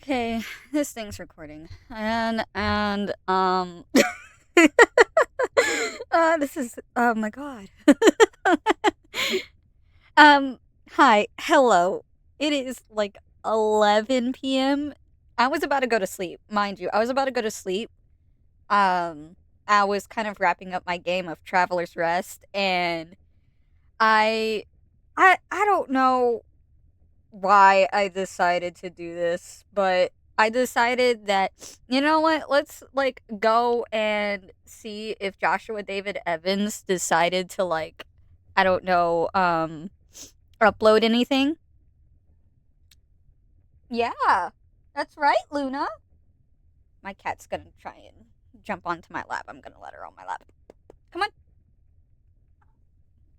Okay, this thing's recording. This is, oh my god. um, Hi, hello. It is like 11 p.m. I was about to go to sleep, mind you. I was about to go to sleep. Um, I was kind of wrapping up my game of Traveler's Rest, and I, I don't know why I decided to do this, but I decided that, you know what, let's like go and see if Joshua David Evans decided to like, I don't know, upload anything. Yeah, that's right, Luna. My cat's gonna try and jump onto my lap. I'm gonna let her on my lap. Come on.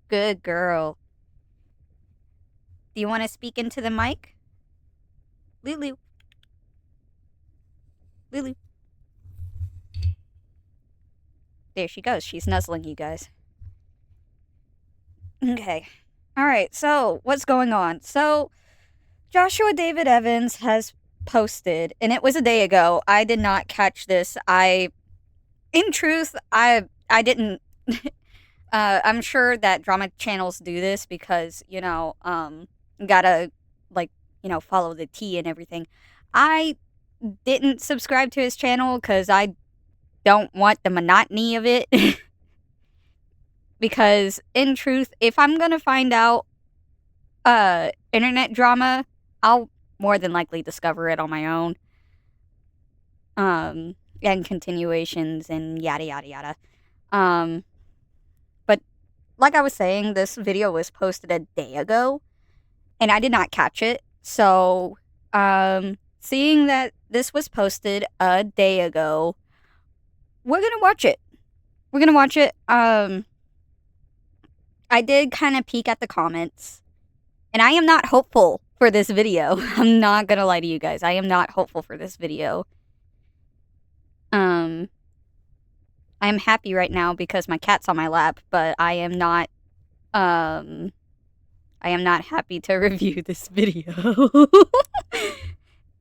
Good girl. Do you want to speak into the mic? Lulu. Lulu. There she goes. She's nuzzling you guys. Okay. All right. So, what's going on? So, Joshua David Evans has posted, and it was a day ago. I did not catch this. In truth, I didn't. I'm sure that drama channels do this because gotta like follow the tea and everything. I didn't subscribe to his channel because I don't want the monotony of it. Because in truth, if I'm gonna find out internet drama, I'll more than likely discover it on my own. And continuations and yada yada yada. But like I was saying, this video was posted a day ago, and I did not catch it. So, seeing that this was posted a day ago, we're gonna watch it. We're gonna watch it. I did kind of peek at the comments, and I am not hopeful for this video. I'm not gonna lie to you guys. I am not hopeful for this video. I am happy right now because my cat's on my lap, but I am not happy to review this video.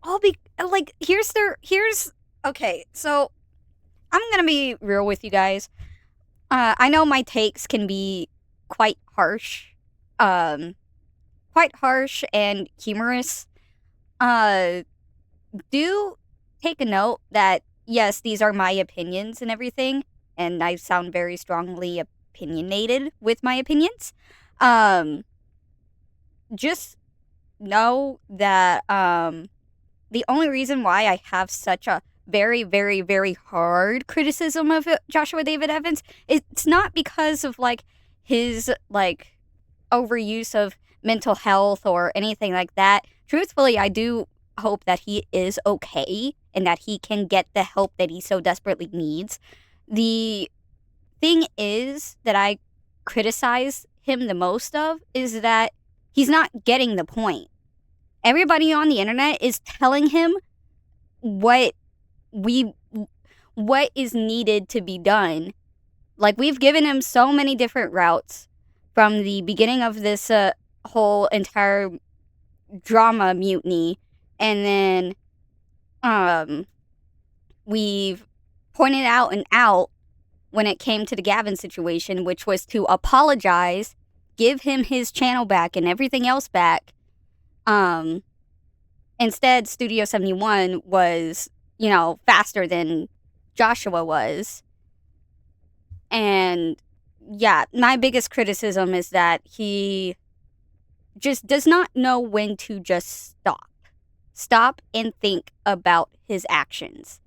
I'll be like, okay, so I'm gonna be real with you guys. I know my takes can be quite harsh. Quite harsh and humorous. Do take a note that yes, these are my opinions and everything, and I sound very strongly opinionated with my opinions. Just know that the only reason why I have such a very, very, very hard criticism of Joshua David Evans, it's not because of like his like overuse of mental health or anything like that. Truthfully, I do hope that he is okay and that he can get the help that he so desperately needs. The thing is that I criticize him the most of is that he's not getting the point. Everybody on the internet is telling him what is needed to be done. Like, we've given him so many different routes from the beginning of this whole entire drama mutiny, and then we've pointed out when it came to the Gavin situation, which was to apologize, give him his channel back and everything else back. Instead, Studio 71 was, faster than Joshua was. And yeah, my biggest criticism is that he just does not know when to just stop. Stop and think about his actions.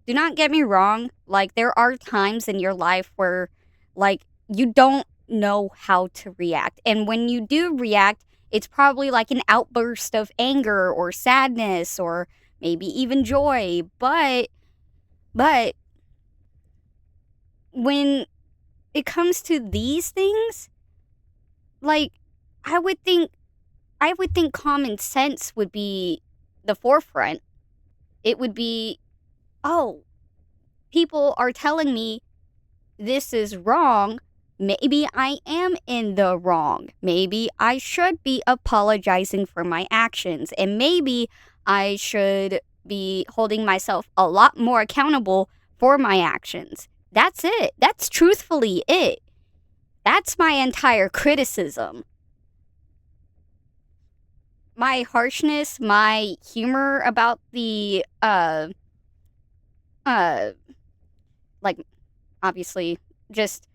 Do not get me wrong. Like, there are times in your life where, like, you don't know how to react. And when you do react, it's probably like an outburst of anger or sadness or maybe even joy. But when it comes to these things, like, I would think common sense would be the forefront. It would be, oh, people are telling me this is wrong. maybe I am in the wrong. Maybe I should be apologizing for my actions. And maybe I should be holding myself a lot more accountable for my actions. That's it. That's truthfully it. That's my entire criticism. My harshness, my humor about the, like, obviously, just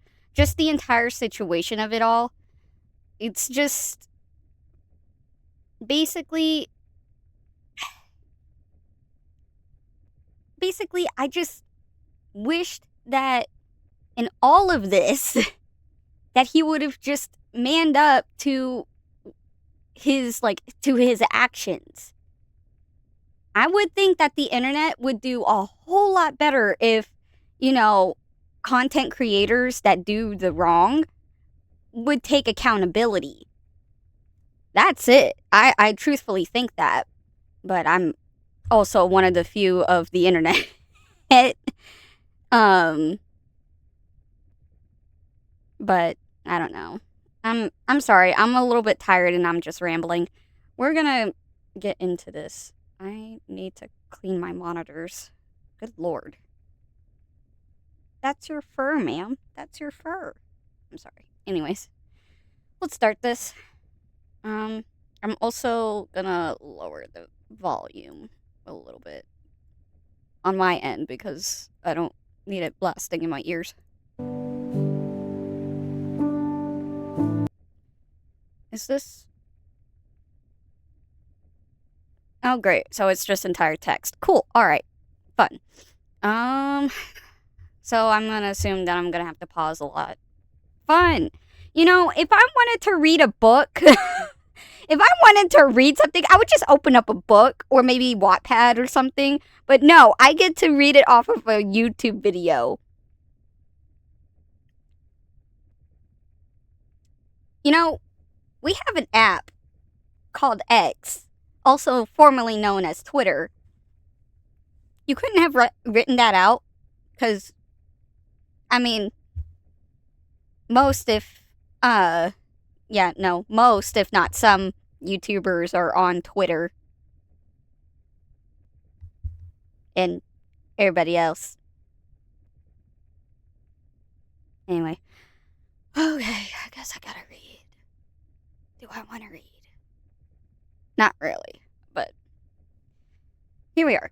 the entire situation of it all. It's just basically I just wished that in all of this that he would have just manned up to his actions. I would think that the internet would do a whole lot better if, content creators that do the wrong would take accountability. That's it. I truthfully think that. But I'm also one of the few of the internet. But I don't know. I'm sorry. I'm a little bit tired and I'm just rambling. We're gonna get into this. I need to clean my monitors. Good lord. That's your fur, ma'am. That's your fur. I'm sorry. Anyways, let's start this. I'm also gonna lower the volume a little bit on my end because I don't need it blasting in my ears. Is this... Oh, great. So it's just entire text. Cool. All right. Fun. So I'm gonna assume that I'm gonna have to pause a lot. Fun. If I wanted to read a book, if I wanted to read something, I would just open up a book or maybe Wattpad or something. But no, I get to read it off of a YouTube video. We have an app called X, also formerly known as Twitter. You couldn't have written that out because, most if not some YouTubers are on Twitter. And everybody else. Anyway. Okay, I guess I gotta read. Do I want to read? Not really, but here we are.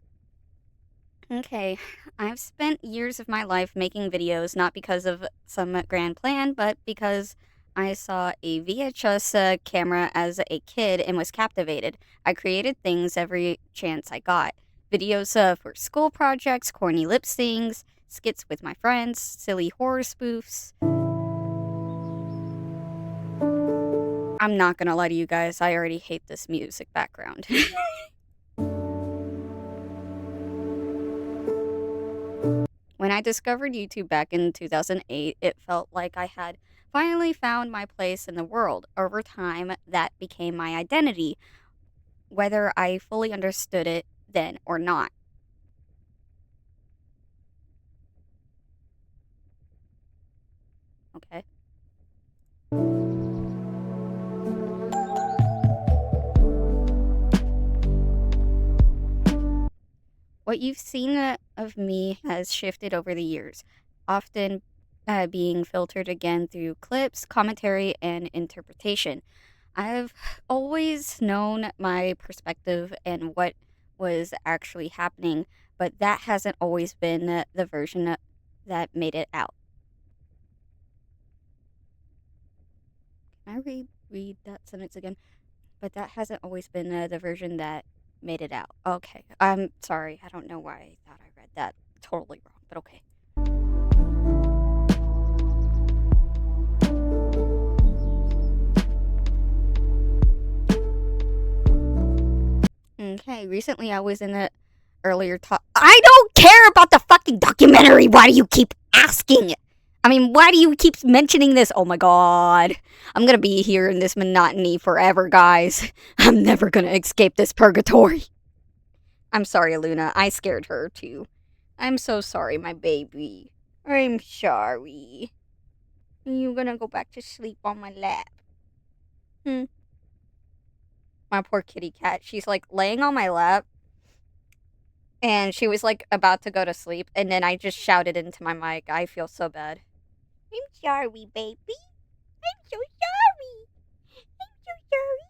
Okay, I've spent years of my life making videos not because of some grand plan, but because I saw a VHS camera as a kid and was captivated. I created things every chance I got. Videos for school projects, corny lip syncs, skits with my friends, silly horror spoofs. I'm not gonna lie to you guys, I already hate this music background. When I discovered YouTube back in 2008, it felt like I had finally found my place in the world. Over time, that became my identity, whether I fully understood it then or not. Okay. What you've seen of me has shifted over the years, often being filtered again through clips, commentary, and interpretation. I've always known my perspective and what was actually happening, but that hasn't always been the version that made it out. Can I read that sentence again? But that hasn't always been the version that made it out. Okay, I'm sorry. I don't know why I thought I read that totally wrong, but okay. Okay, recently I was in the earlier talk. I don't care about the fucking documentary. Why do you keep asking? Why do you keep mentioning this? Oh my god. I'm gonna be here in this monotony forever, guys. I'm never gonna escape this purgatory. I'm sorry, Luna. I scared her, too. I'm so sorry, my baby. I'm sorry. You gonna go back to sleep on my lap? My poor kitty cat. She's like laying on my lap, and she was like about to go to sleep, and then I just shouted into my mic. I feel so bad. I'm sorry, baby. I'm so sorry. I'm so sorry.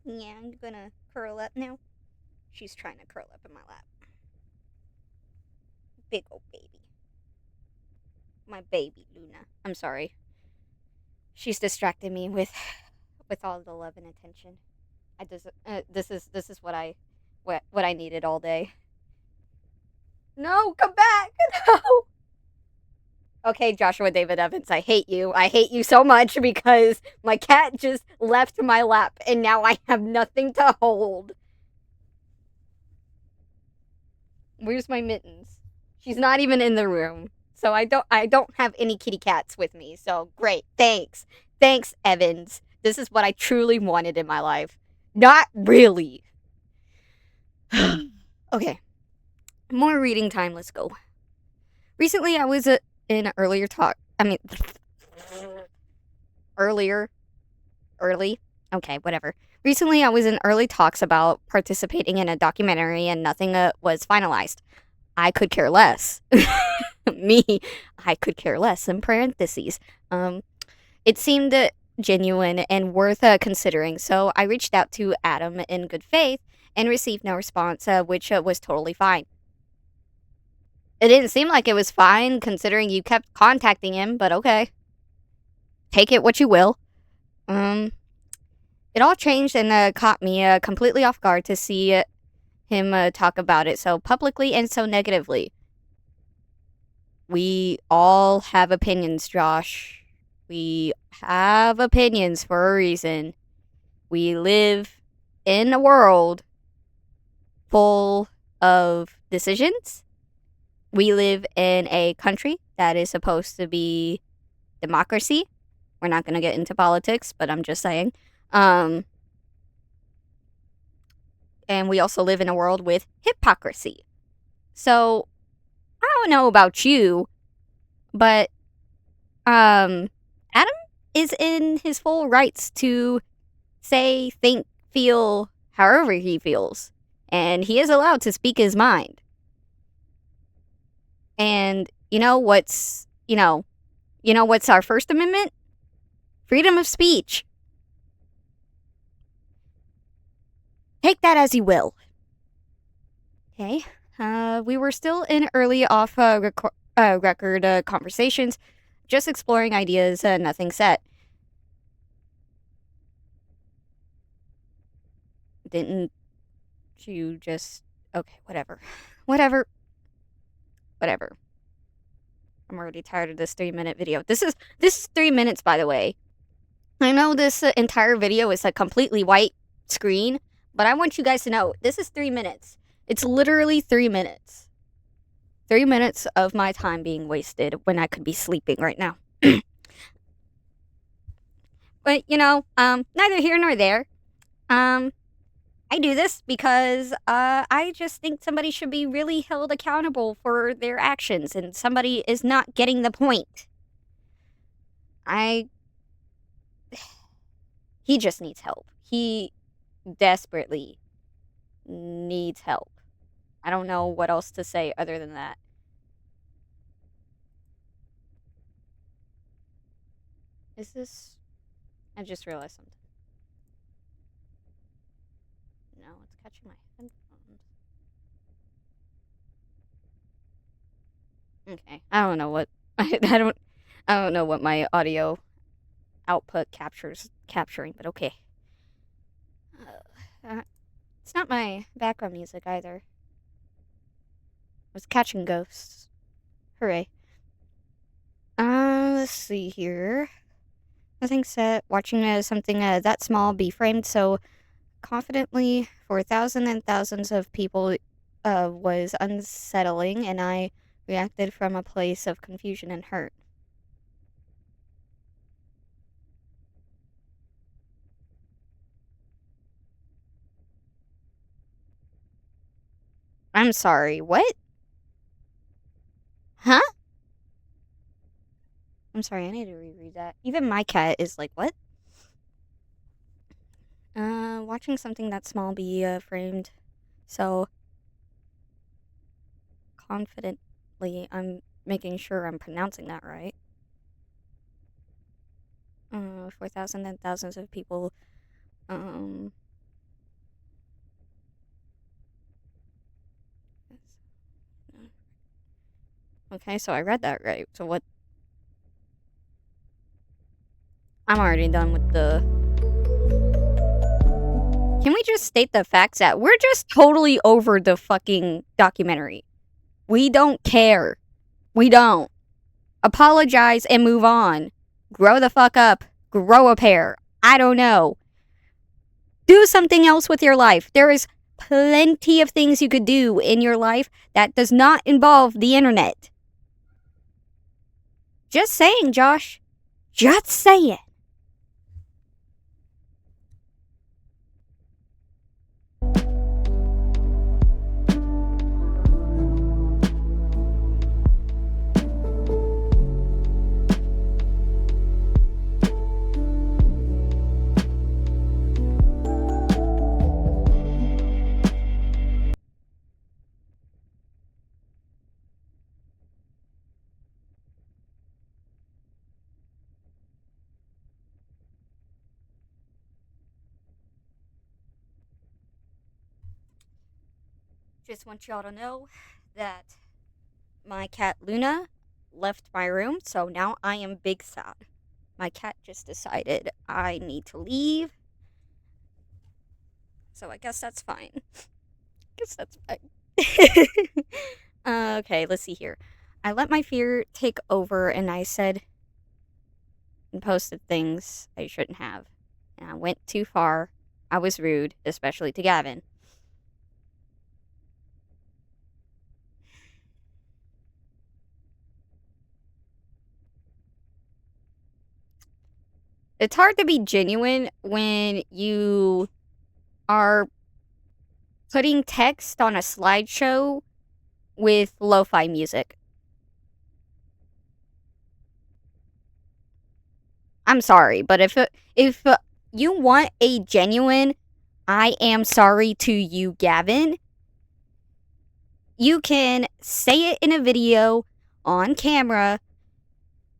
Yeah, I'm gonna curl up now. She's trying to curl up in my lap. Big old baby. My baby, Luna. I'm sorry. She's distracted me with all the love and attention. This is what I needed all day. No, come back. No. Okay, Joshua David Evans, I hate you. I hate you so much because my cat just left my lap and now I have nothing to hold. Where's my mittens? She's not even in the room. So I don't have any kitty cats with me. So great. Thanks. Thanks, Evans. This is what I truly wanted in my life. Not really. Okay. More reading time. Let's go. Recently, I was in an earlier talk. Early. Okay, whatever. Recently, I was in early talks about participating in a documentary and nothing was finalized. I could care less. Me, I could care less, in parentheses. It seemed genuine and worth considering, so I reached out to Adam in good faith and received no response, which was totally fine. It didn't seem like it was fine considering you kept contacting him, but okay. Take it what you will. It all changed and caught me completely off guard to see him talk about it so publicly and so negatively. We all have opinions, Josh. We have opinions for a reason. We live in a world full of decisions. We live in a country that is supposed to be democracy. We're not going to get into politics, but I'm just saying. And we also live in a world with hypocrisy. So, I don't know about you, but Adam is in his full rights to say, think, feel however he feels. And he is allowed to speak his mind. And what's our First Amendment? Freedom of speech. Take that as you will. Okay. We were still in early off record conversations, just exploring ideas, nothing set. Didn't you just... Okay, whatever. Whatever. I'm already tired of this 3-minute video. This is 3 minutes, by the way. I know this entire video is a completely white screen, but I want you guys to know, this is 3 minutes. It's literally 3 minutes. 3 minutes of my time being wasted when I could be sleeping right now. But, neither here nor there. I do this because I just think somebody should be really held accountable for their actions, and somebody is not getting the point. He just needs help. He desperately needs help. I don't know what else to say other than that. I just realized something. No, it's catching my headphones. Okay, I don't know what I don't know what my audio output capturing, but okay. It's not my background music either. It was catching ghosts. Hooray. Let's see here. Nothing set. Watching something that small be framed so confidently for thousands and thousands of people was unsettling, and I reacted from a place of confusion and hurt. I'm sorry, what? Huh? I'm sorry, I need to reread that. Even my cat is like, what? Watching something that small be framed so confidently. I'm making sure I'm pronouncing that right. 4,000 and thousands of people. Okay, so I read that right. So what? I'm already done with the... Can we just state the facts that we're just totally over the fucking documentary? We don't care. We don't. Apologize and move on. Grow the fuck up. Grow a pair. I don't know. Do something else with your life. There is plenty of things you could do in your life that does not involve the internet. Just saying, Josh. Just saying. Just want y'all to know that my cat Luna left my room, so now I am big sad. My cat just decided I need to leave. So I guess that's fine. Okay, let's see here. I let my fear take over and I said and posted things I shouldn't have. And I went too far. I was rude, especially to Gavin. It's hard to be genuine when you are putting text on a slideshow with lo-fi music. I'm sorry, but if you want a genuine I am sorry to you, Gavin, you can say it in a video on camera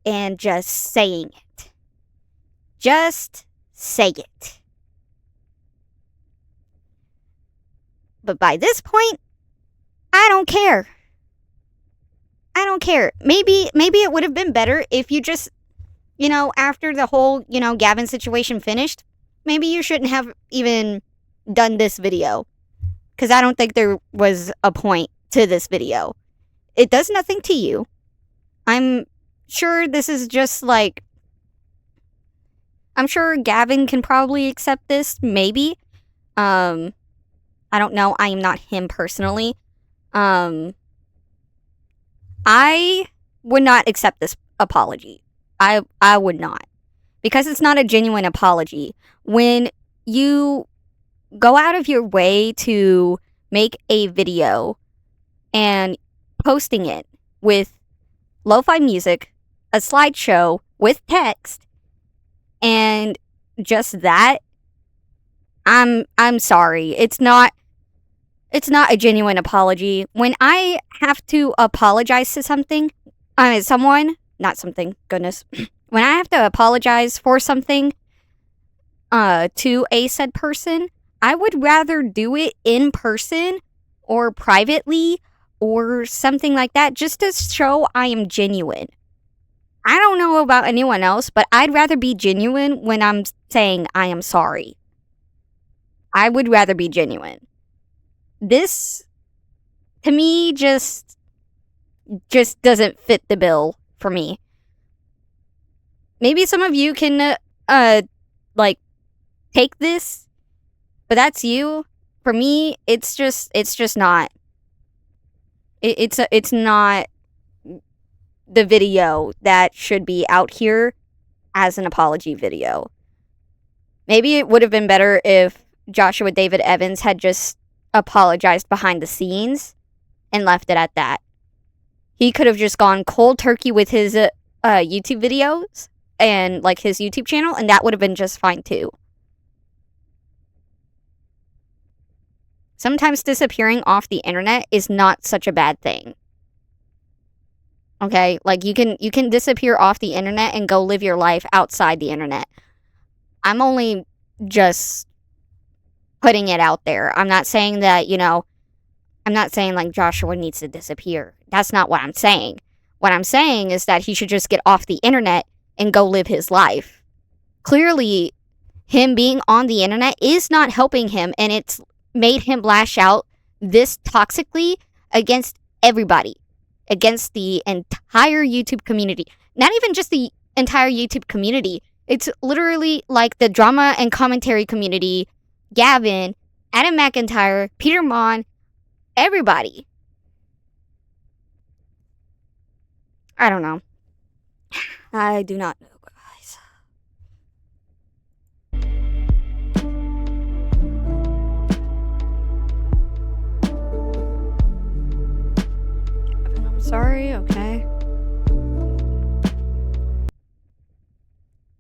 and just saying it. Just say it. But by this point, I don't care. I don't care. Maybe it would have been better if you just, after the whole, Gavin situation finished, maybe you shouldn't have even done this video. Because I don't think there was a point to this video. It does nothing to you. I'm sure this is just like... I'm sure Gavin can probably accept this, maybe. I don't know. I am not him personally. I would not accept this apology. I would not. Because it's not a genuine apology. When you go out of your way to make a video and posting it with lo-fi music, a slideshow with text, and just that, I'm sorry. It's not a genuine apology. When I have to apologize to someone, not something, goodness. When I have to apologize for something to a said person, I would rather do it in person or privately or something like that just to show I am genuine. I don't know about anyone else, but I'd rather be genuine when I'm saying I am sorry. I would rather be genuine. This, to me, just doesn't fit the bill for me. Maybe some of you can, take this, but that's you. For me, it's just not. It's not the video that should be out here as an apology video. Maybe it would have been better if Joshua David Evans had just apologized behind the scenes and left it at that. He could have just gone cold turkey with his YouTube videos and like his YouTube channel, and that would have been just fine too. Sometimes disappearing off the internet is not such a bad thing. Okay, like you can disappear off the internet and go live your life outside the internet. I'm only just putting it out there. I'm not saying that, I'm not saying like Joshua needs to disappear. That's not what I'm saying. What I'm saying is that he should just get off the internet and go live his life. Clearly, him being on the internet is not helping him, and it's made him lash out this toxically against everybody, against the entire YouTube community. Not even just the entire YouTube community. It's literally like the drama and commentary community, Gavin, Adam McIntyre, Peter Mon, everybody. I don't know. I do not know, guys. I'm sorry, okay.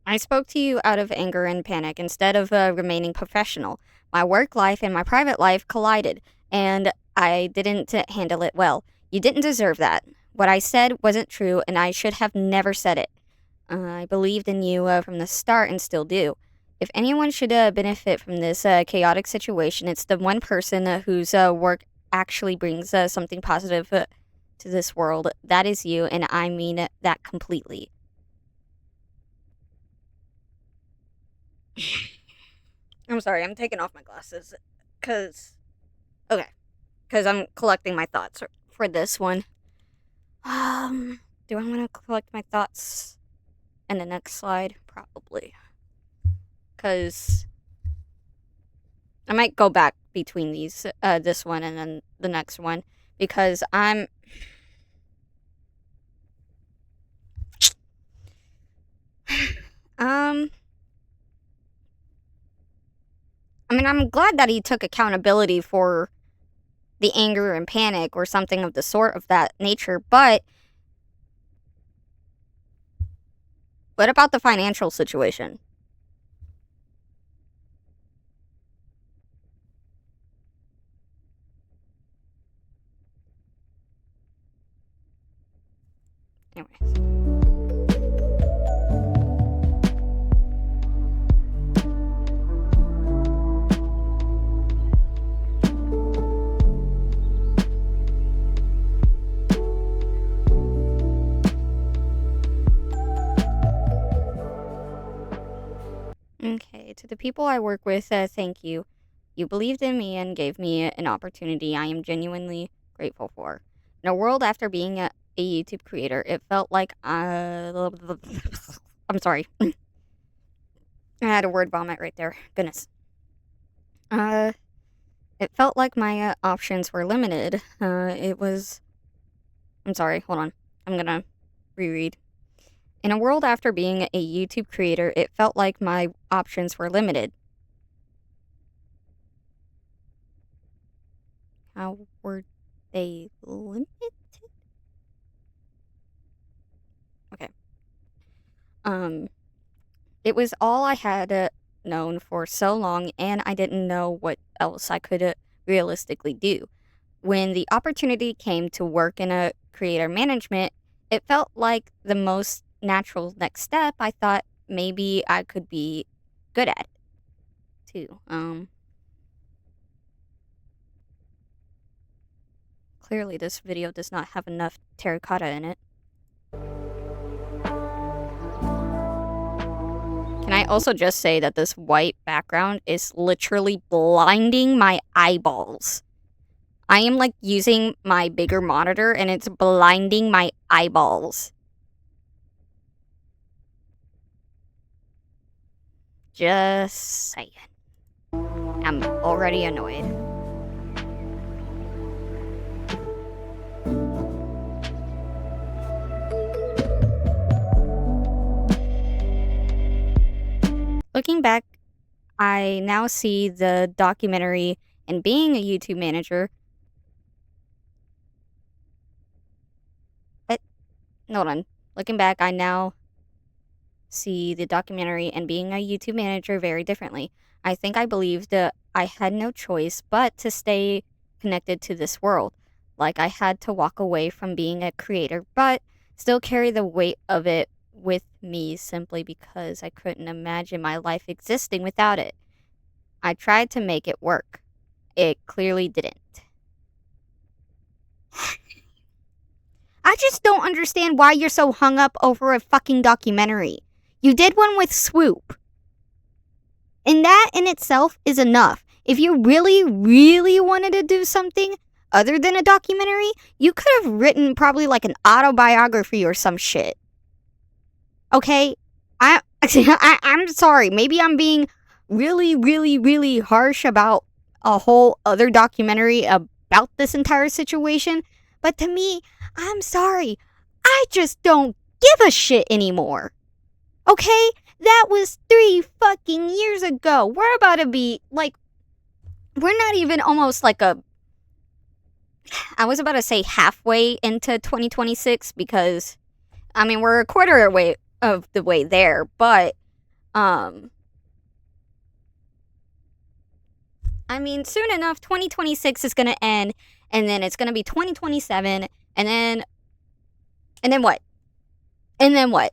I spoke to you out of anger and panic instead of remaining professional. My work life and my private life collided, and I didn't handle it well. You didn't deserve that. What I said wasn't true, and I should have never said it. I believed in you from the start and still do. If anyone should benefit from this chaotic situation, it's the one person whose work actually brings something positive to this world. That is you, and I mean that completely. I'm sorry, I'm taking off my glasses. Because I'm collecting my thoughts for this one. Do I want to collect my thoughts in the next slide? Probably. Because I might go back between these, this one and then the next one. Because I'm glad that he took accountability for the anger and panic or something of the sort of that nature, but what about the financial situation? Anyways. Okay, to the people I work with, thank you. You believed in me and gave me an opportunity I am genuinely grateful for. In a world after being a YouTube creator, it felt like I'm sorry. I had a word vomit right there. Goodness. It felt like my options were limited. I'm sorry, hold on. I'm gonna reread. In a world after being a YouTube creator, it felt like my options were limited. How were they limited? Okay. It was all I had known for so long, and I didn't know what else I could realistically do. When the opportunity came to work in a creator management, it felt like the most natural next step. I thought maybe I could be good at it too. Clearly this video does not have enough terracotta in it. Can I also just say that this white background is literally blinding my eyeballs? I am like using my bigger monitor and it's blinding my eyeballs. Just saying. I'm already annoyed. Looking back, I now see the documentary and being a YouTube manager. Hold on. Looking back, I now see the documentary and being a YouTube manager very differently. I think I believed that I had no choice but to stay connected to this world. Like I had to walk away from being a creator, but still carry the weight of it with me simply because I couldn't imagine my life existing without it. I tried to make it work. It clearly didn't. I just don't understand why you're so hung up over a fucking documentary. You did one with Swoop. And that in itself is enough. If you really, really wanted to do something other than a documentary, you could have written probably like an autobiography or some shit. Okay? I'm sorry. Maybe I'm being really, really, really harsh about a whole other documentary about this entire situation. But to me, I'm sorry. I just don't give a shit anymore. Okay? That was 3 fucking years ago. We're about to be, like, we're not even almost like I was about to say halfway into 2026 because, I mean, we're a quarter away of the way there, but, I mean, soon enough, 2026 is gonna end, and then it's gonna be 2027, and then what? And then what?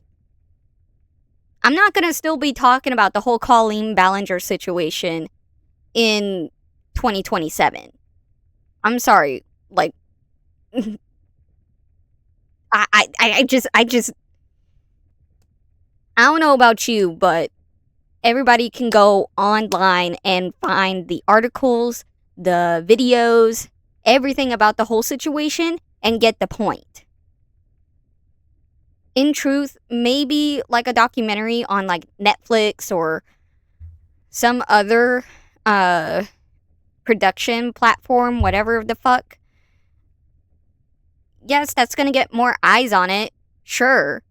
I'm not gonna still be talking about the whole Colleen Ballinger situation in 2027. I'm sorry. Like, I just, I don't know about you, but everybody can go online and find the articles, the videos, everything about the whole situation and get the point. In truth, maybe like a documentary on like Netflix or some other production platform, whatever the fuck. Yes, that's gonna get more eyes on it, sure.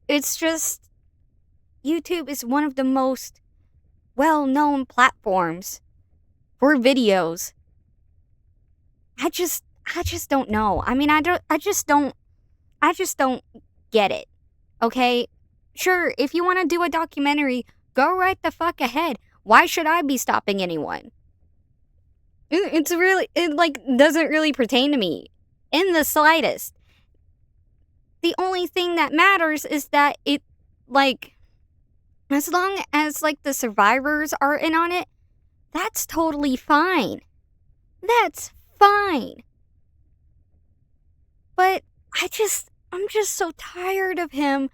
It's just YouTube is one of the most well-known platforms for videos. I just don't know. I mean, I just don't get it. Okay? Sure, if you want to do a documentary, go right the fuck ahead. Why should I be stopping anyone? It like doesn't really pertain to me in the slightest. The only thing that matters is that it, like, as long as like the survivors are in on it, that's totally fine. That's fine. But I'm just so tired of him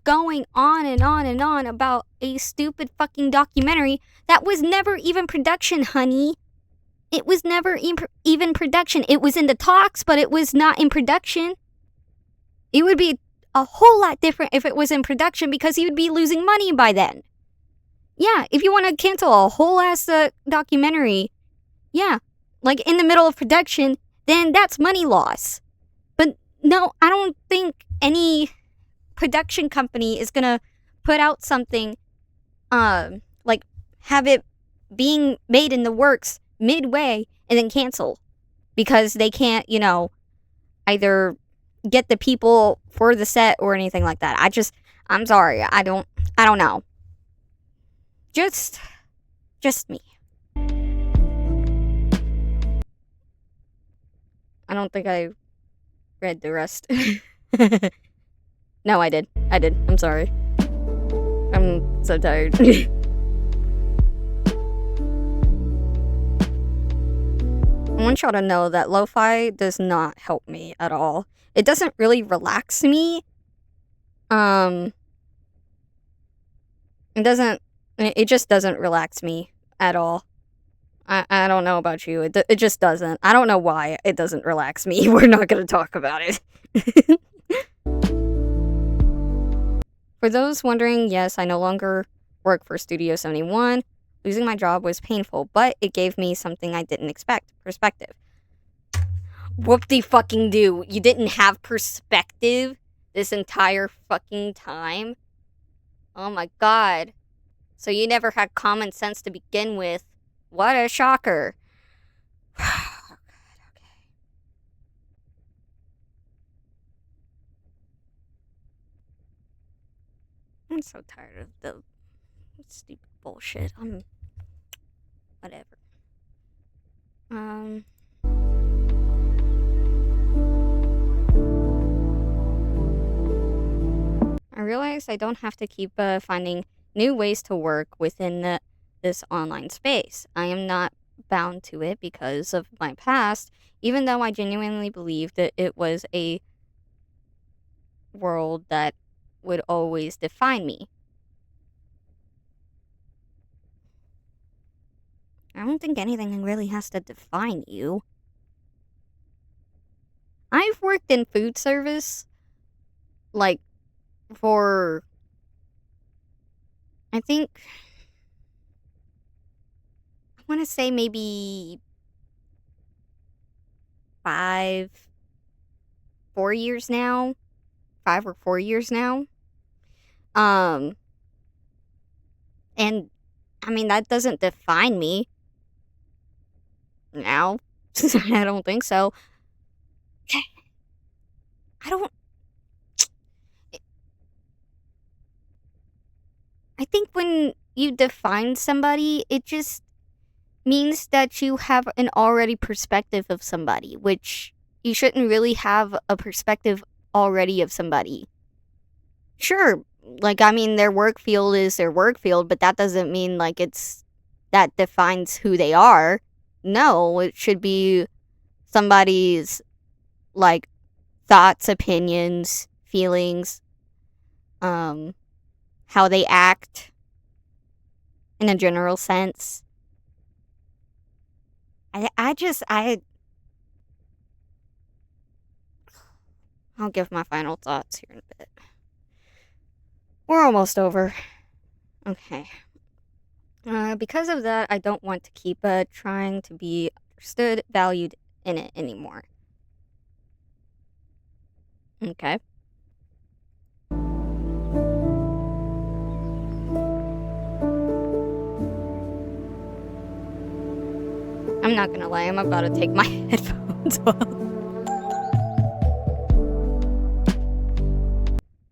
going on and on and on about a stupid fucking documentary that was never even production, honey. It was never even production. It was in the talks, but it was not in production. It would be a whole lot different if it was in production because he would be losing money by then. Yeah, if you want to cancel a whole ass documentary, yeah, like in the middle of production, then that's money loss. But no, I don't think any production company is gonna put out something, like have it being made in the works midway and then cancel because they can't, either get the people for the set or anything like that. I'm sorry, I don't know. Just me. I don't think I read the rest. No, I did. I'm sorry. I'm so tired. I want y'all to know that lo-fi does not help me at all. It doesn't really relax me. It just doesn't relax me at all. I don't know about you. It just doesn't. I don't know why it doesn't relax me. We're not going to talk about it. For those wondering, yes, I no longer work for Studio 71. Losing my job was painful, but it gave me something I didn't expect. Perspective. Whoop-de-fucking-do. You didn't have perspective this entire fucking time? Oh my god. So you never had common sense to begin with. What a shocker. I'm so tired of the stupid bullshit. Whatever. I realize I don't have to keep finding new ways to work within this online space. I am not bound to it because of my past, even though I genuinely believed that it was a world that would always define me. I don't think anything really has to define you. I've worked in food service, like, for, I think, I want to say maybe 4 years now. 5 or 4 years now. And, I mean, that doesn't define me now. I don't think so. I think when you define somebody, it just means that you have an already perspective of somebody, which you shouldn't really have a perspective already of somebody. Sure, like, I mean, their work field is their work field, but that doesn't mean, like, that defines who they are. No, it should be somebody's, like, thoughts, opinions, feelings, how they act in a general sense. I'll give my final thoughts here in a bit. We're almost over. Okay. Because of that, I don't want to keep trying to be understood, valued in it anymore. Okay. I'm not gonna lie, I'm about to take my headphones off.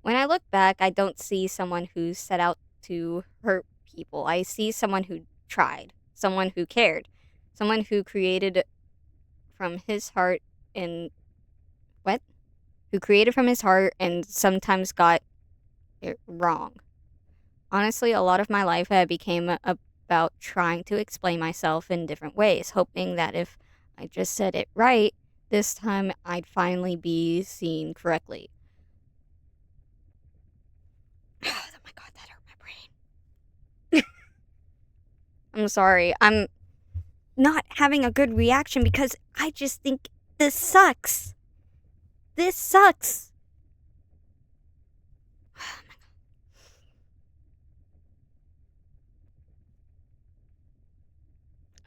When I look back, I don't see someone who set out to hurt people. I see someone who tried, someone who cared, someone who created from his heart and sometimes got it wrong. Honestly, a lot of my life became about trying to explain myself in different ways, hoping that if I just said it right, this time I'd finally be seen correctly. Oh my god, that hurt my brain. I'm sorry. I'm not having a good reaction because I just think this sucks. This sucks.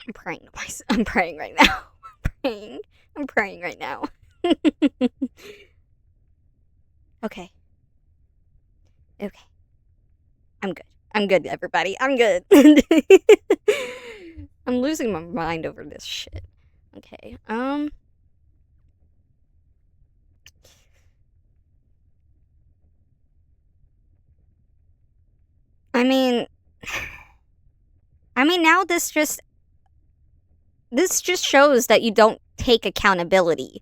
I'm praying to myself. I'm praying right now. I'm praying right now. Okay. I'm good, everybody. I'm good. I'm losing my mind over this shit. Okay. I mean, now this just shows that you don't take accountability.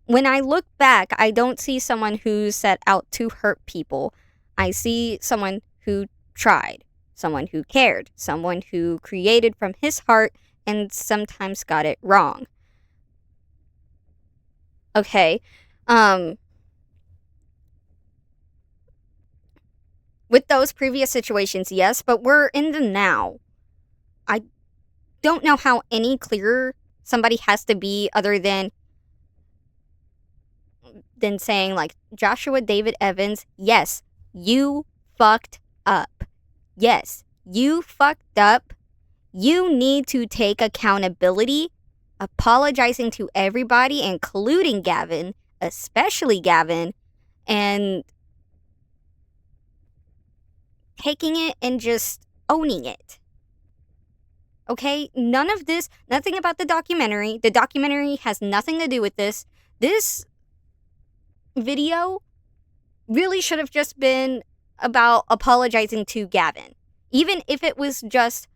When I look back, I don't see someone who set out to hurt people. I see someone who tried, someone who cared, someone who created from his heart and sometimes got it wrong. Okay. With those previous situations, yes, but we're in the now. I don't know how any clearer somebody has to be other than saying, like, Joshua David Evans, yes, you fucked up. Yes, you fucked up. You need to take accountability, apologizing to everybody, including Gavin, especially Gavin, and taking it and just owning it. Okay? Nothing about the documentary. The documentary has nothing to do with this. This video really should have just been about apologizing to Gavin. Even if it was just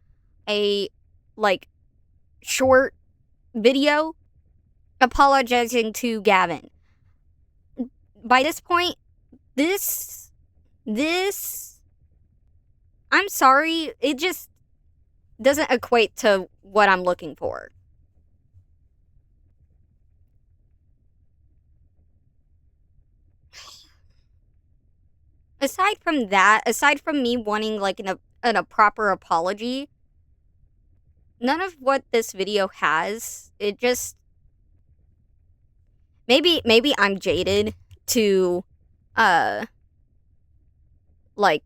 a, like, short video apologizing to Gavin. By this point, this, I'm sorry, it just doesn't equate to what I'm looking for. Aside from that, aside from me wanting, like, a proper apology, none of what this video has, it just, maybe I'm jaded to, like,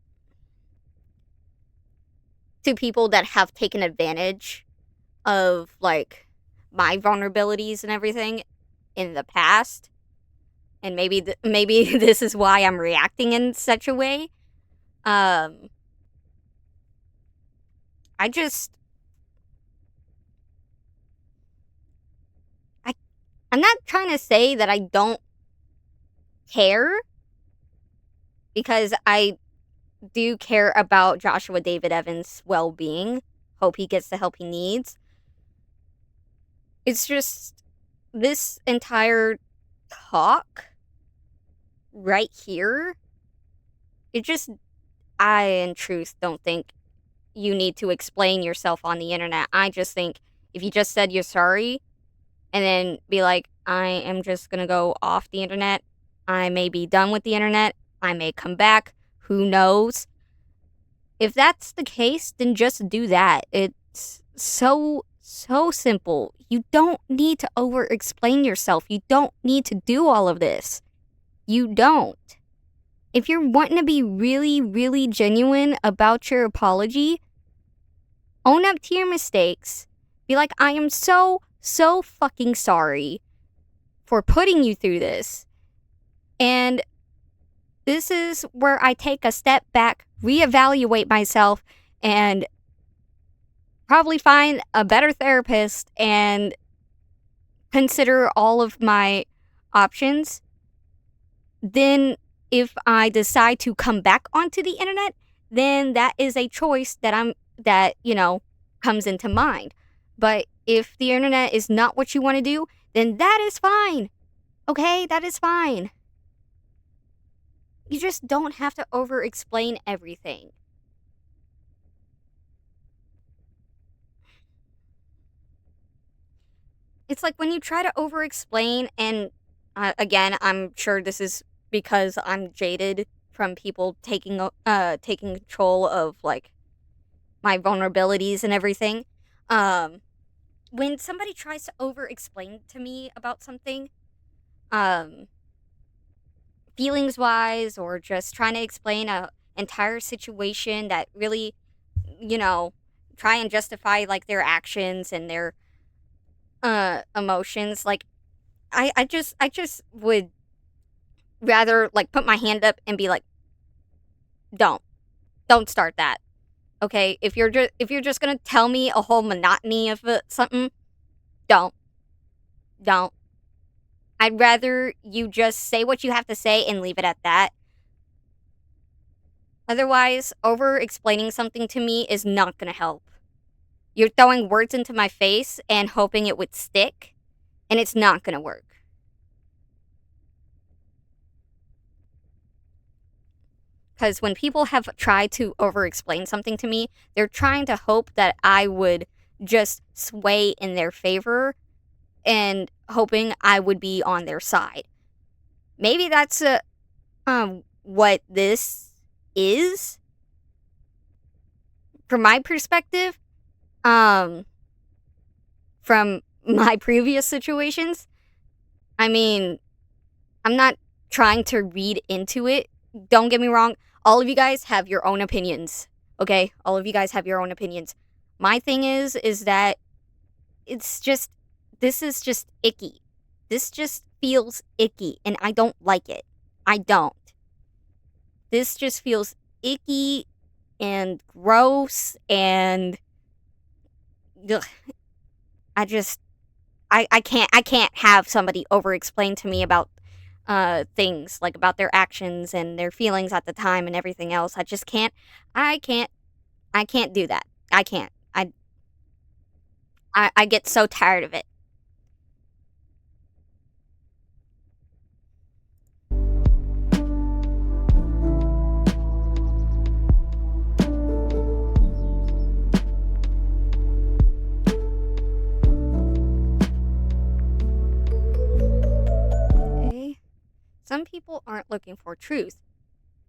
to people that have taken advantage of, like, my vulnerabilities and everything in the past. And maybe this is why I'm reacting in such a way. I just, I'm not trying to say that I don't care, because I do care about Joshua David Evans' well-being. Hope he gets the help he needs. It's just, this entire talk right here, it just, I in truth don't think you need to explain yourself on the internet. I just think if you just said you're sorry and then be like, I am just gonna go off the internet, I may be done with the internet, I may come back, who knows? If that's the case, then just do that. It's so simple. You don't need to over explain yourself. You don't need to do all of this. You don't. If you're wanting to be really, really genuine about your apology, own up to your mistakes. Be like, I am so fucking sorry for putting you through this. And this is where I take a step back, reevaluate myself, and probably find a better therapist and consider all of my options. Then if I decide to come back onto the internet, then that is a choice that comes into mind. But if the internet is not what you want to do, then that is fine. Okay, that is fine. You just don't have to over-explain everything. It's like when you try to over-explain, and again, I'm sure this is because I'm jaded from people taking control of, like, my vulnerabilities and everything. When somebody tries to over-explain to me about something, feelings-wise, or just trying to explain a entire situation that really, try and justify, like, their actions and their emotions, like, I just would rather, like, put my hand up and be like, don't start that. Okay, if you're just gonna tell me a whole monotony of something, don't. I'd rather you just say what you have to say and leave it at that. Otherwise, over explaining something to me is not gonna help. You're throwing words into my face and hoping it would stick, and it's not gonna work. Because when people have tried to over-explain something to me, they're trying to hope that I would just sway in their favor and hoping I would be on their side. Maybe that's what this is. From my perspective, from my previous situations, I mean, I'm not trying to read into it. Don't get me wrong. All of you guys have your own opinions, okay? All of you guys have your own opinions. My thing is that it's just, this is just icky. This just feels icky, and I don't like it. I don't. This just feels icky and gross, and ugh, I can't have somebody over explain to me about things, like, about their actions and their feelings at the time and everything else. I just can't I can't I can't do that. I can't. I get so tired of it. Okay? Some people aren't looking for truth.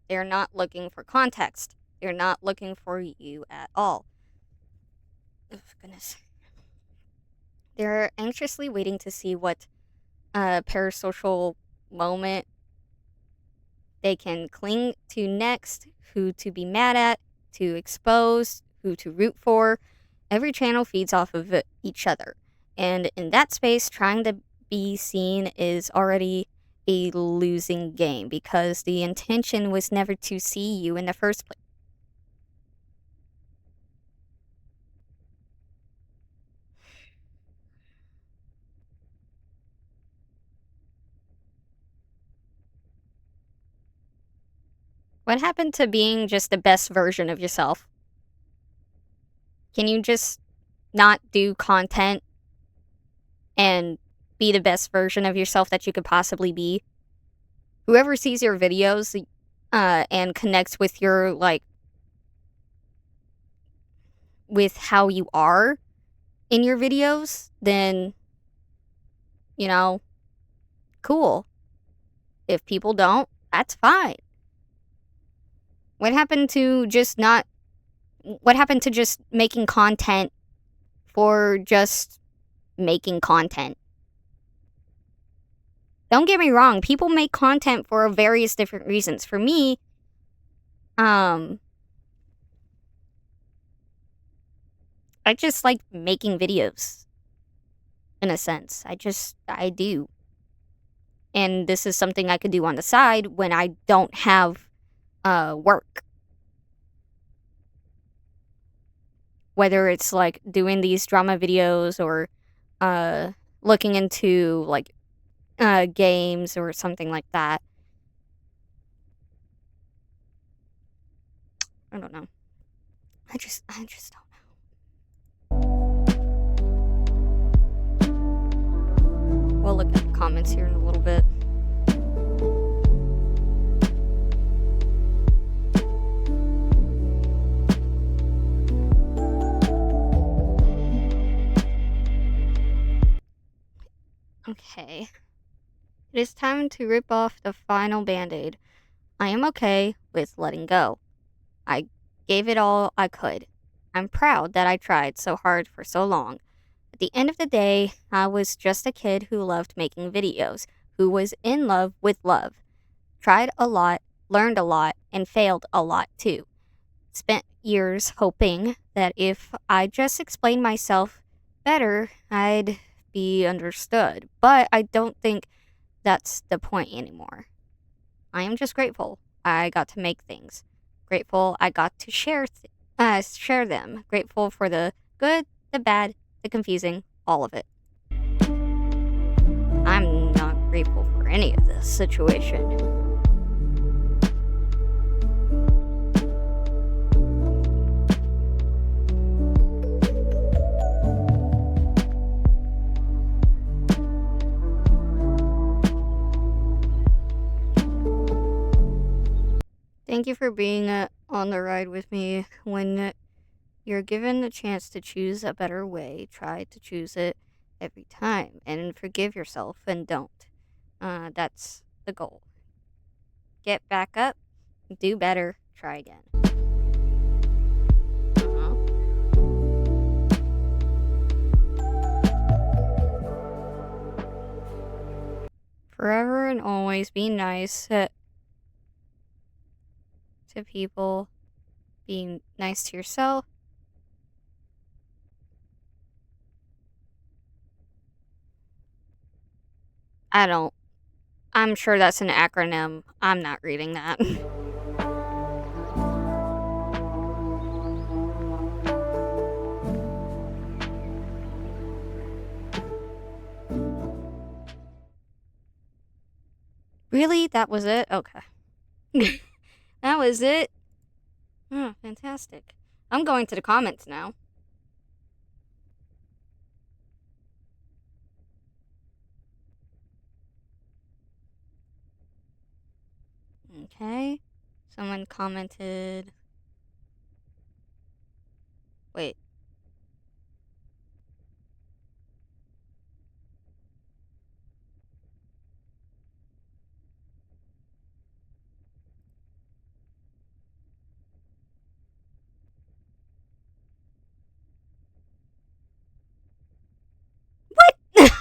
They're not looking for context. They're not looking for you at all. Oh, goodness. They're anxiously waiting to see what parasocial moment they can cling to next, who to be mad at, to expose, who to root for. Every channel feeds off of each other. And in that space, trying to be seen is already a losing game because the intention was never to see you in the first place. What happened to being just the best version of yourself? Can you just not do content and be the best version of yourself that you could possibly be? Whoever sees your videos and connects with your, like, with how you are in your videos, then, you know, cool. If people don't, that's fine. What happened to just not, what happened to just making content for just making content? Don't get me wrong, people make content for various different reasons. For me, I just like making videos, in a sense. I do. And this is something I could do on the side when I don't have work. Whether it's like doing these drama videos or looking into like games or something like that. I don't know. I just don't know. We'll look at the comments here in a little bit. Okay. It is time to rip off the final band-aid. I am okay with letting go. I gave it all I could. I'm proud that I tried so hard for so long. At the end of the day, I was just a kid who loved making videos, who was in love with love. Tried a lot, learned a lot, and failed a lot too. Spent years hoping that if I just explained myself better, I'd be understood. But I don't think that's the point anymore. I am just grateful I got to make things. Grateful I got to share them. Grateful for the good, the bad, the confusing, all of it. I'm not grateful for any of this situation. Thank you for being on the ride with me. When you're given the chance to choose a better way, try to choose it every time and forgive yourself and don't. That's the goal. Get back up, do better, try again. Uh-huh. Forever and always be nice to people. Be nice to yourself. I'm sure that's an acronym. I'm not reading that. Really? That was it? Okay. That was it? Oh, fantastic. I'm going to the comments now. Okay. Someone commented... Wait. What?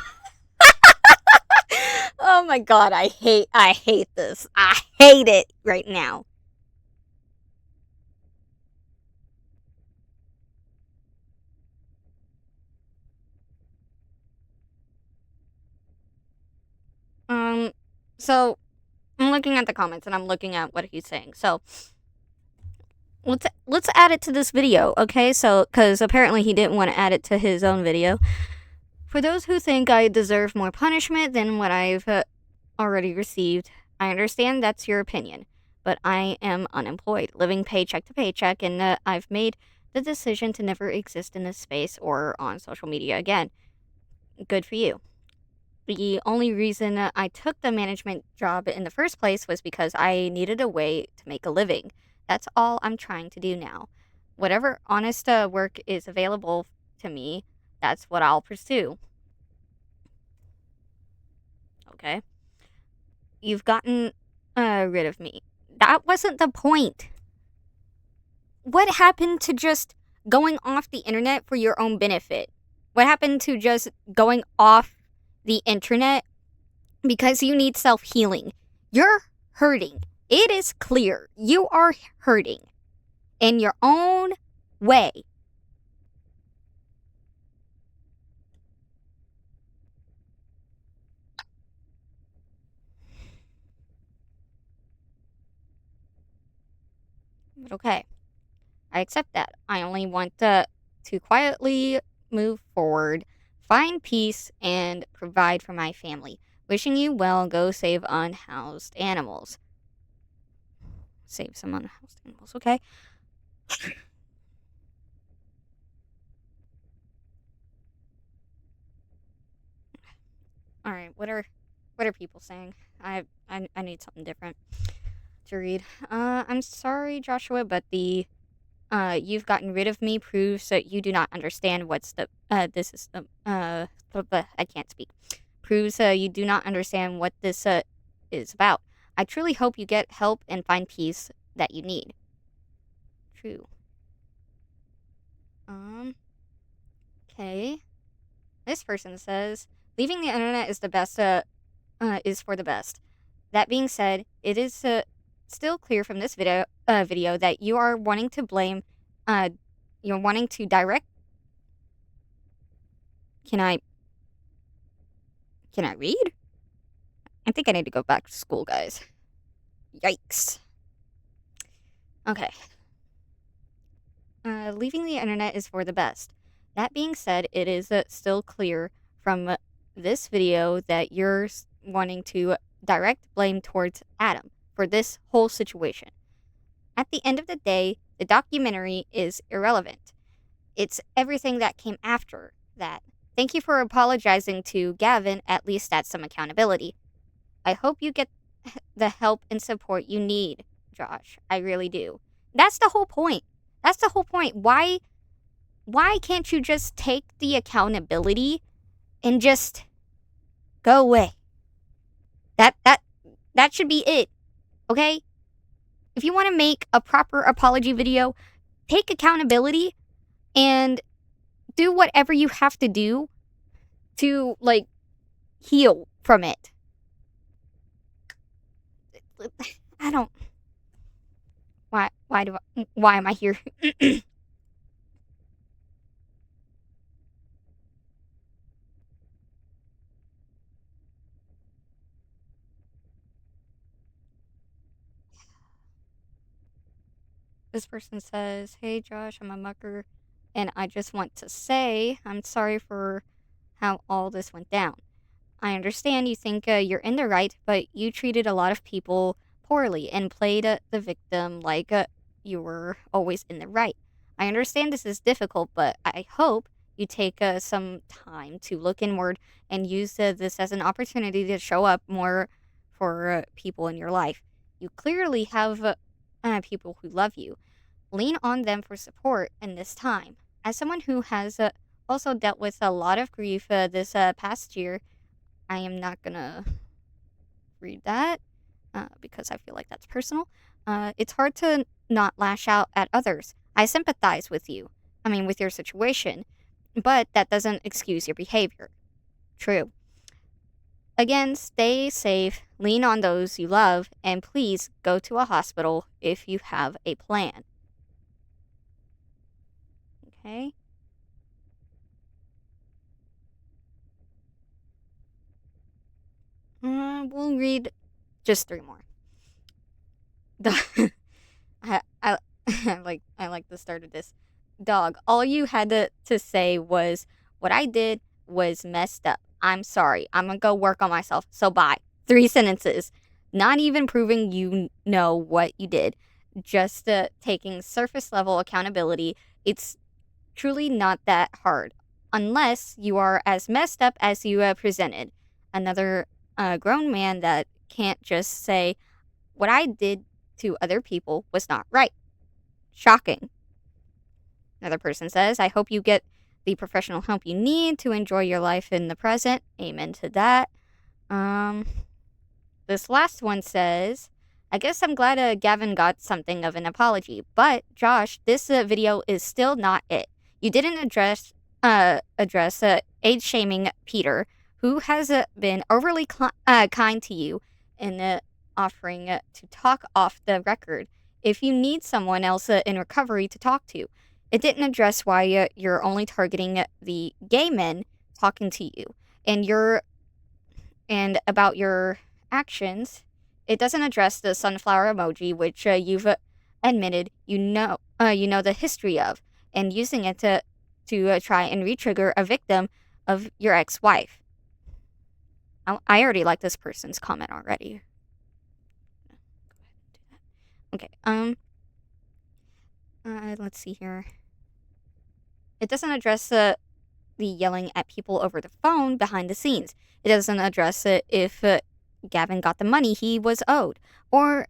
Oh my god, I hate this. I hate it right now. So I'm looking at the comments and I'm looking at what he's saying. So let's add it to this video, okay? So because apparently he didn't want to add it to his own video. For those who think I deserve more punishment than what I've already received, I understand that's your opinion, but I am unemployed, living paycheck to paycheck, and I've made the decision to never exist in this space or on social media again. Good for you. The only reason I took the management job in the first place was because I needed a way to make a living. That's all I'm trying to do now. Whatever honest work is available to me, that's what I'll pursue. Okay? You've gotten rid of me. That wasn't the point. What happened to just going off the internet for your own benefit? What happened to just going off the internet because you need self-healing? You're hurting. It is clear. You are hurting in your own way. But okay, I accept that. I only want to quietly move forward, find peace, and provide for my family. Wishing you well. Go save unhoused animals. Save some unhoused animals, okay? All right, what are people saying? I need something different to read. I'm sorry, Joshua, but the you've gotten rid of me proves that you do not understand what's the this is the I can't speak. Proves you do not understand what this is about. I truly hope you get help and find peace that you need. True. Okay. This person says leaving the internet is the best is for the best. That being said, it is still clear from this video that you are wanting to blame, you're wanting to direct. Can I read? I think I need to go back to school, guys. Yikes. Okay. Leaving the internet is for the best. That being said, it is still clear from this video that you're wanting to direct blame towards Adam for this whole situation. At the end of the day, the documentary is irrelevant. It's everything that came after that. Thank you for apologizing to Gavin. At least that's some accountability. I hope you get the help and support you need, Josh. I really do. That's the whole point. That's the whole point. Why can't you just take the accountability and just go away? That should be it. Okay? If you want to make a proper apology video, take accountability and do whatever you have to do to like heal from it. I don't why am I here? This person says, "Hey Josh, I'm a mucker and I just want to say I'm sorry for how all this went down. I understand you think you're in the right, but you treated a lot of people poorly and played the victim like you were always in the right. I understand this is difficult, but I hope you take some time to look inward and use this as an opportunity to show up more for people in your life. You clearly have people who love you. Lean on them for support in this time. As someone who has also dealt with a lot of grief this past year, I am not gonna read that because I feel like that's personal. It's hard to not lash out at others. I sympathize with you. I mean, with your situation, but that doesn't excuse your behavior. True. Again, stay safe, lean on those you love, and please go to a hospital if you have a plan. Okay? We'll read just three more. I, I like the start of this. Dog, all you had to say was, what I did was messed up. I'm sorry. I'm gonna go work on myself. So bye. Three sentences. Not even proving you know what you did. Just taking surface level accountability. It's truly not that hard. Unless you are as messed up as you presented. Another grown man that can't just say, what I did to other people was not right. Shocking. Another person says, I hope you get the professional help you need to enjoy your life in the present. Amen to that. This last one says, I guess I'm glad Gavin got something of an apology, but Josh, this video is still not it. You didn't address age shaming Peter, who has been overly kind to you in offering to talk off the record if you need someone else in recovery to talk to. It didn't address why you're only targeting the gay men talking to you and about your actions. It doesn't address the sunflower emoji, which you've admitted you know the history of, and using it to try and retrigger a victim of your ex-wife. I already like this person's comment already. Okay. Let's see here. It doesn't address the yelling at people over the phone behind the scenes. It doesn't address if Gavin got the money he was owed, or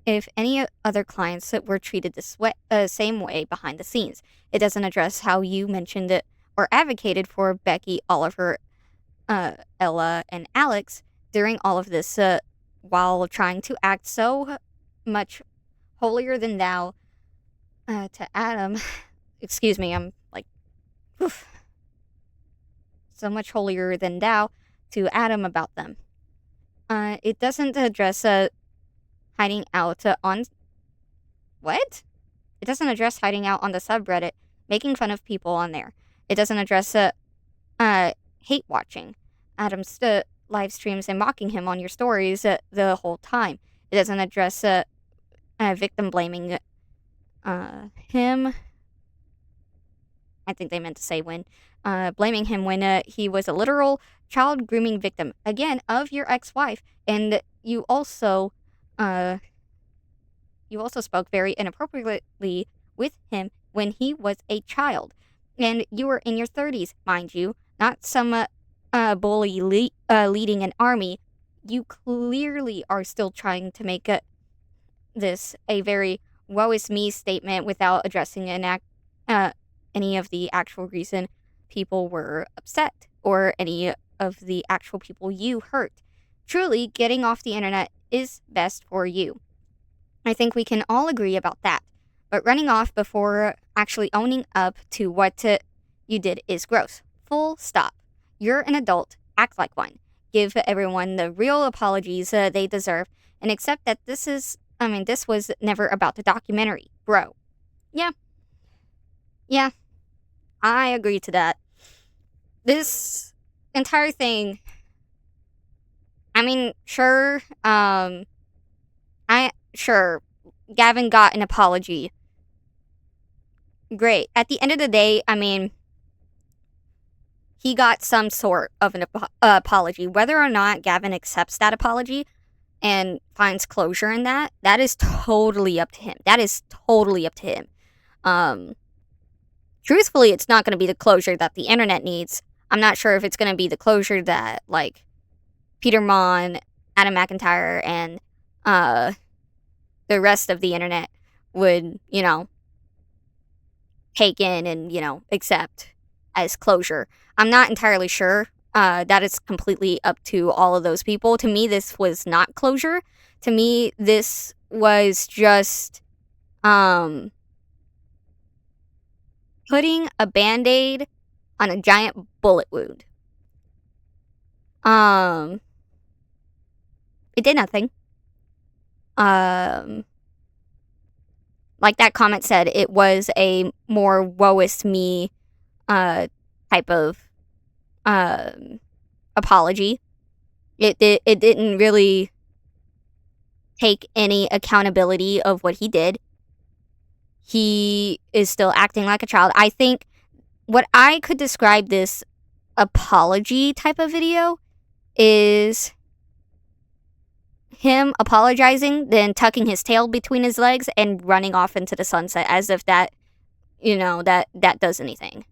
if any other clients were treated this way, same way behind the scenes. It doesn't address how you mentioned it or advocated for Becky, Oliver, Ella, and Alex during all of this while trying to act so much holier than thou to Adam. Excuse me, I'm like, oof. So much holier than thou to Adam about them. It doesn't address hiding out on... What? It doesn't address hiding out on the subreddit, making fun of people on there. It doesn't address hate watching. Adam's live streams and mocking him on your stories the whole time. It doesn't address victim blaming him. I think they meant to say when. Blaming him when he was a literal child grooming victim, again, of your ex-wife. And you also spoke very inappropriately with him when he was a child. And you were in your 30s, mind you, not some bully leading an army. You clearly are still trying to make this a very woe is me statement without addressing any of the actual reason people were upset or any of the actual people you hurt. Truly, getting off the internet is best for you. I think we can all agree about that. But running off before actually owning up to what you did is gross. Full stop. You're an adult. Act like one. Give everyone the real apologies they deserve and accept that this was never about the documentary, bro. Yeah. I agree to that. This entire thing, sure, Gavin got an apology. Great. At the end of the day, he got some sort of an apology. Whether or not Gavin accepts that apology and finds closure in that, that is totally up to him. That is totally up to him. Truthfully, it's not going to be the closure that the internet needs. I'm not sure if it's going to be the closure that, like, Peter Mon, Adam McIntyre, and the rest of the internet would, take in and, accept as closure. I'm not entirely sure. That is completely up to all of those people. To me, this was not closure. To me, this was just putting a Band-Aid on a giant bullet wound. It did nothing. Like that comment said, it was a more woe is me type of apology. It didn't really take any accountability of what he did. He is still acting like a child. I think what I could describe this apology type of video is him apologizing, then tucking his tail between his legs and running off into the sunset as if that, that does anything.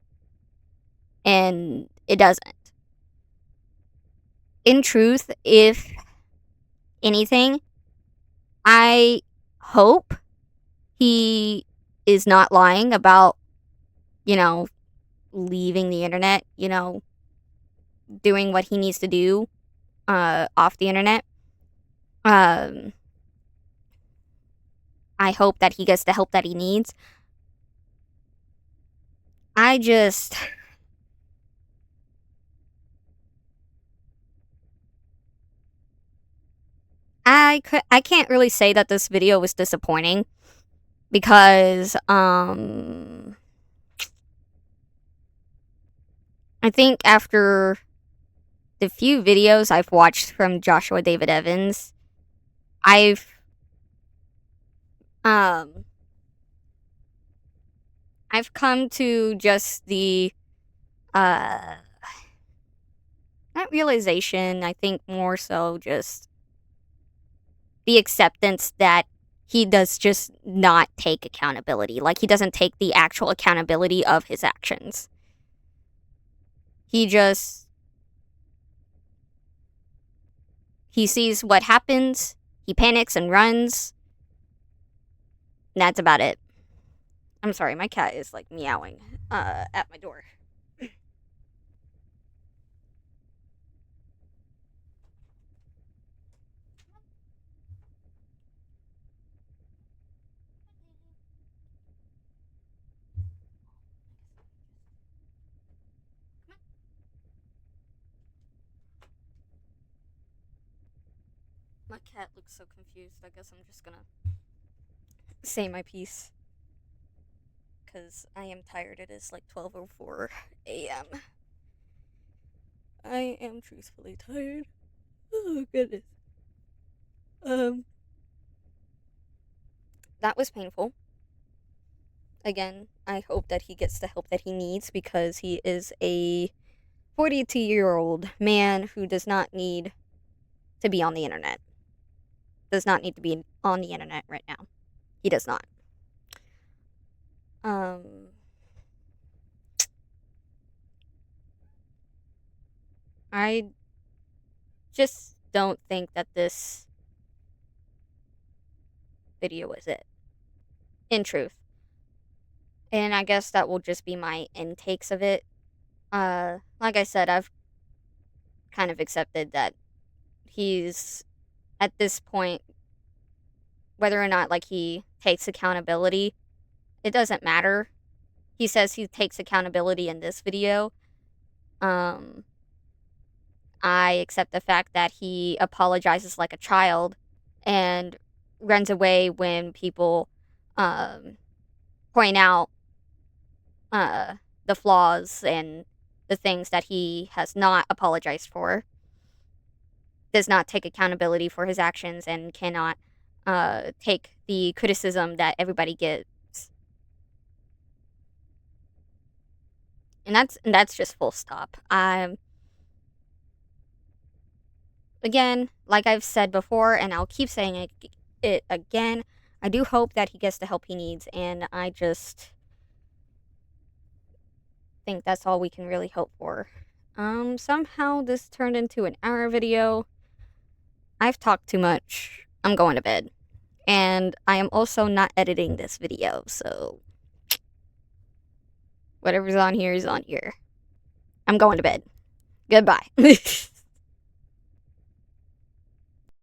And it doesn't. In truth, if anything, I hope he is not lying about, leaving the internet, doing what he needs to do off the internet. I hope that he gets the help that he needs. I can't really say that this video was disappointing because I think after the few videos I've watched from Joshua David Evans, I've come to just the not realization, I think more so just the acceptance that he does just not take accountability. Like, he doesn't take the actual accountability of his actions. He sees what happens, he panics and runs, and that's about it. I'm sorry, my cat is, like, meowing at my door. My cat looks so confused. I guess I'm just gonna say my piece. Because I am tired. It is like 12:04 a.m. I am truthfully tired. Oh, goodness. That was painful. Again, I hope that he gets the help that he needs because he is a 42-year-old man who does not need to be on the internet. Does not need to be on the internet right now. He does not. I just don't think that this video is it. In truth. And I guess that will just be my intakes of it. Like I said, I've kind of accepted that he's, at this point, whether or not, like, he takes accountability, it doesn't matter. He says he takes accountability in this video. I accept the fact that he apologizes like a child and runs away when people point out the flaws and the things that he has not apologized for, does not take accountability for his actions, and cannot take the criticism that everybody gives. And that's just full stop. Again, like I've said before, and I'll keep saying it again, I do hope that he gets the help he needs, and I just think that's all we can really hope for. Somehow this turned into an hour video. I've talked too much. I'm going to bed. And I am also not editing this video, so whatever's on here is on here. I'm going to bed. Goodbye.